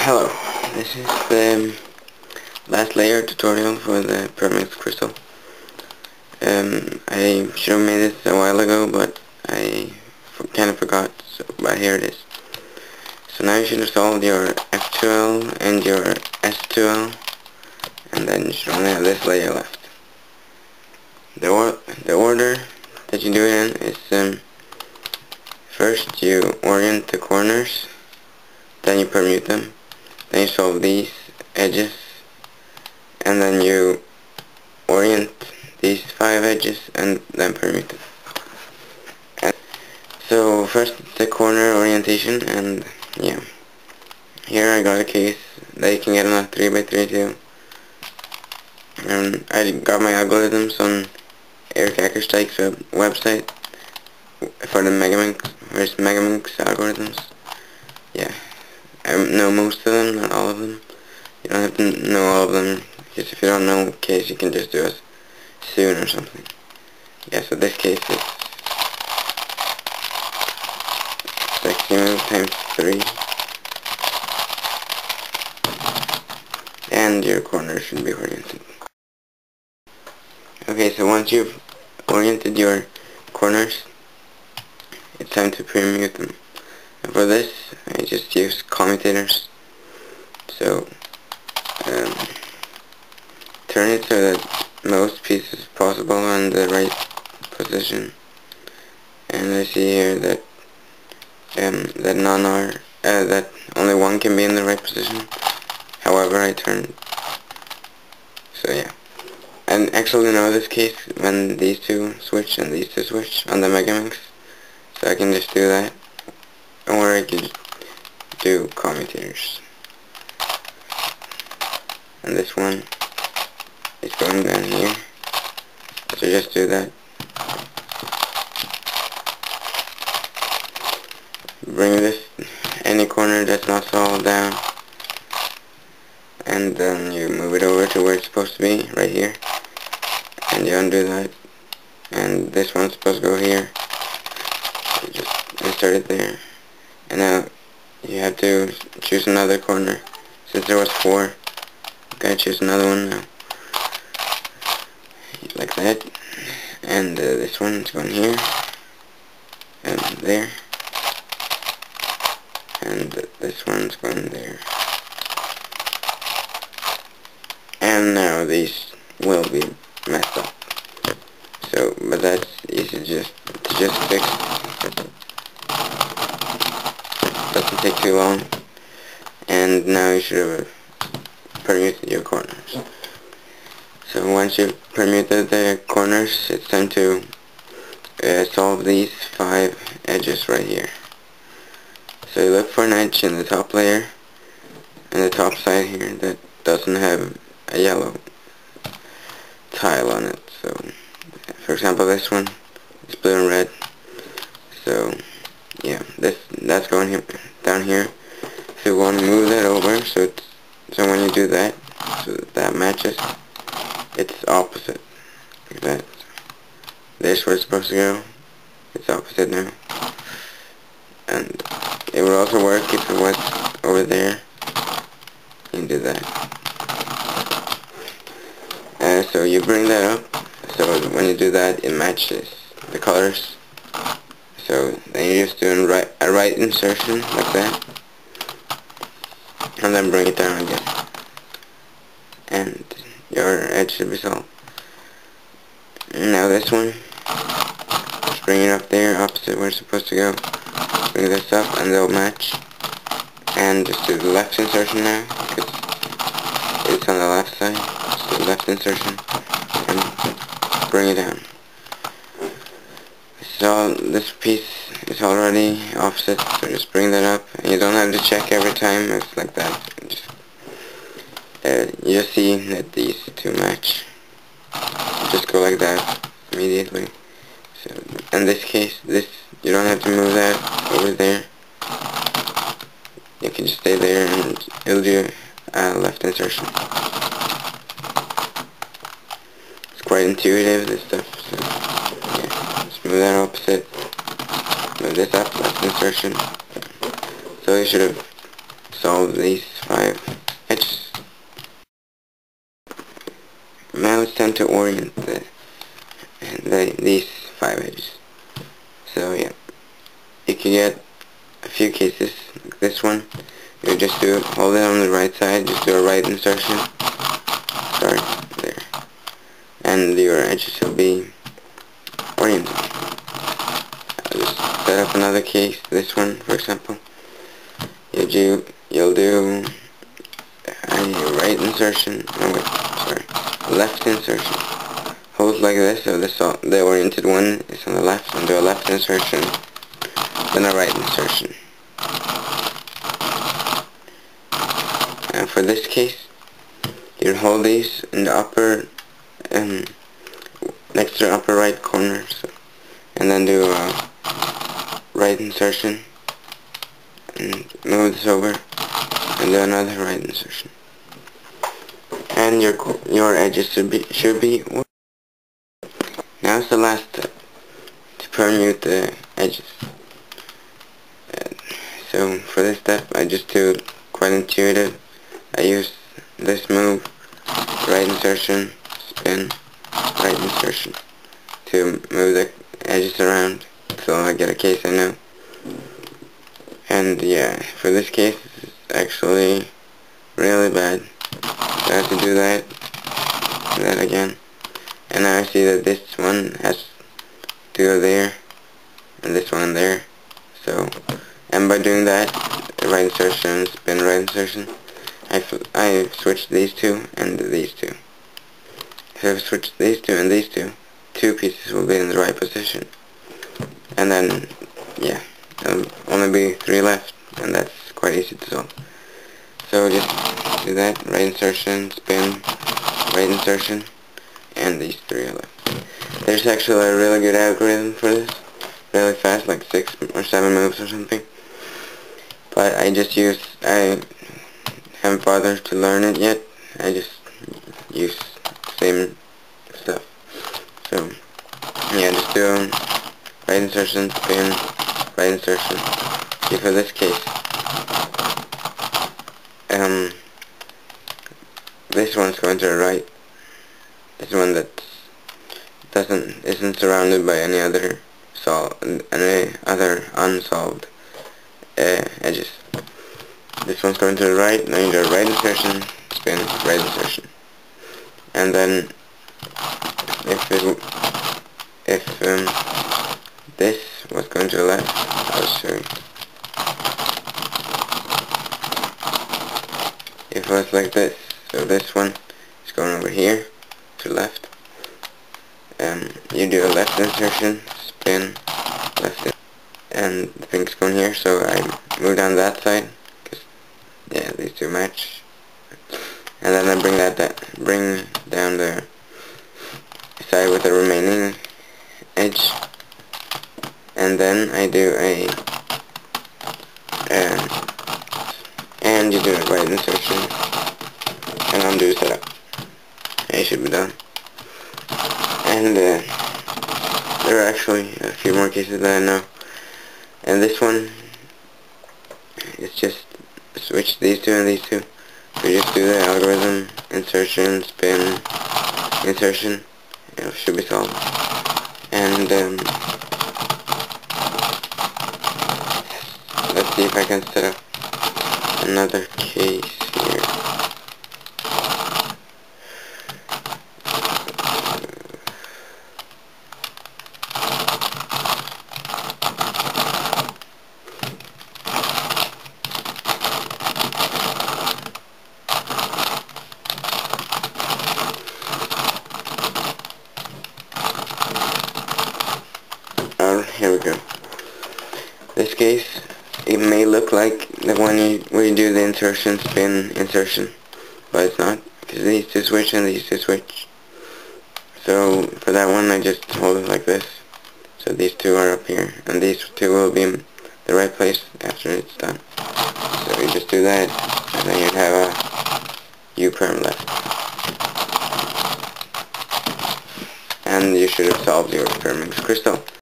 Hello, this is the last layer tutorial for the Pyraminx crystal. I should have made this a while ago, but I kind of forgot, but here it is. So now you should have solved your F2L and your S2L, and then you should only have this layer left. The order that you do it in is, first you orient the corners, then you permute them, then you solve these edges, and then you orient these 5 edges and then permute them. And so first the corner orientation, and yeah, here I got a case that you can get on a 3x3 too. And I got my algorithms on Eric Eckerstein's website for the Pyraminx algorithms. Yeah, I know most of them, not all of them. You don't have to know all of them, because if you don't know a case, you can just do it soon or something. Yeah, so this case is 60 move times 3. And your corner should be oriented. Okay, so once you've oriented your corners, it's time to permute them. And for this, I just use commutators. So, turn it so that most pieces possible are in the right position. And I see here that that none are, that only one can be in the right position. However, I turned. So yeah. And actually now this case, when these two switch and these two switch on the Pyraminx, so I can just do that, or I could do commutators. And this one is going down here, so just do that. Bring this, any corner that's not solved down, and then you move it over to where it's supposed to be, right here. And you undo that, and this one's supposed to go here, so just insert it there. And now you have to choose another corner. Since there was 4, you gotta choose another one now, like that. And this one's going here, and there, and this one's going there. And now these will be messed up. So, but that's easy to just fix. Doesn't take too long. And now you should have permuted your corners. So once you've permuted the corners, it's time to solve these 5 edges right here. So you look for an edge in the top layer, and the top side here that doesn't have a yellow tile on it. So for example, this one is blue and red. So yeah, that's going here, down here. So you want to move that over, so when you do that, so that matches, it's opposite, like that. There's where it's supposed to go. It's opposite now. And it would also work if it was over there. You do that. So you bring that up, so when you do that, it matches the colors. So then you're just doing a right insertion, like that, and then bring it down again. And your edge should be solved. Now this one, just bring it up there, opposite where it's supposed to go. Bring this up, and they'll match. And just do the left insertion now, because it's on the left side. Just do the left insertion, and bring it down. So this piece is already offset, so just bring that up, and you don't have to check every time. It's like that. You just see that these two match. Just go like that immediately. So in this case, you don't have to move that over there. You can just stay there, and it'll do left insertion. It's quite intuitive, this stuff. So yeah, just move that opposite. Move this up, left insertion. So you should have solved these 5 it's time to orient these 5 edges. So yeah, you can get a few cases like this one. You just hold it on the right side, just do a right insertion, sorry, there, and your edges will be oriented. I'll just set up another case, this one for example. You'll do a right insertion, left insertion. Hold like this, so the oriented one is on the left, and do a left insertion, then a right insertion. And for this case, you hold these in the upper, next to the upper right corner, and then do a right insertion, and move this over, and do another right insertion. And your edges should be. Now it's the last step to permute the edges. So for this step, I just do quite intuitive. I use this move, right insertion, spin, right insertion, to move the edges around so I get a case I know. And yeah, for this case, it's actually really bad. So I have to do that, and that again. And now I see that this one has to go there, and this one there. So, and by doing that, right insertion, spin, right insertion, I switched these two and these two. So if I switch these two and these two pieces will be in the right position. And then, yeah, there'll only be 3 left, and that's quite easy to solve. So just do that, right insertion, spin, right insertion, and these 3 are left. There's actually a really good algorithm for this, really fast, like 6 or 7 moves or something. But I haven't bothered to learn it yet. I just use the same stuff. So yeah, just do right insertion, spin, right insertion. See, for this case, this one's going to the right. This one that isn't surrounded by any other unsolved edges. This one's going to the right. Now you do right insertion, spin, right insertion, and then if this was going to the left, I'll show you. If it was like this, so this one is going over here to the left. You do a left insertion, spin, left, and the thing's going here. So I move down that side, cause yeah, these two match, and then I bring down the side with the remaining edge, and then I do and you do a right insertion, and undo setup. It should be done. And there are actually a few more cases that I know. And this one is just switch these two and these two. So you just do the algorithm, insertion, spin, insertion. It should be solved. And let's see if I can set up another case here. Here we go. This case, it may look like the one where you do the insertion, spin, insertion, but it's not, because these two switch and these two switch. So for that one, I just hold it like this. So these two are up here, and these two will be in the right place after it's done. So you just do that, and then you'd have a U-perm left. And you should have solved your Pyraminx crystal.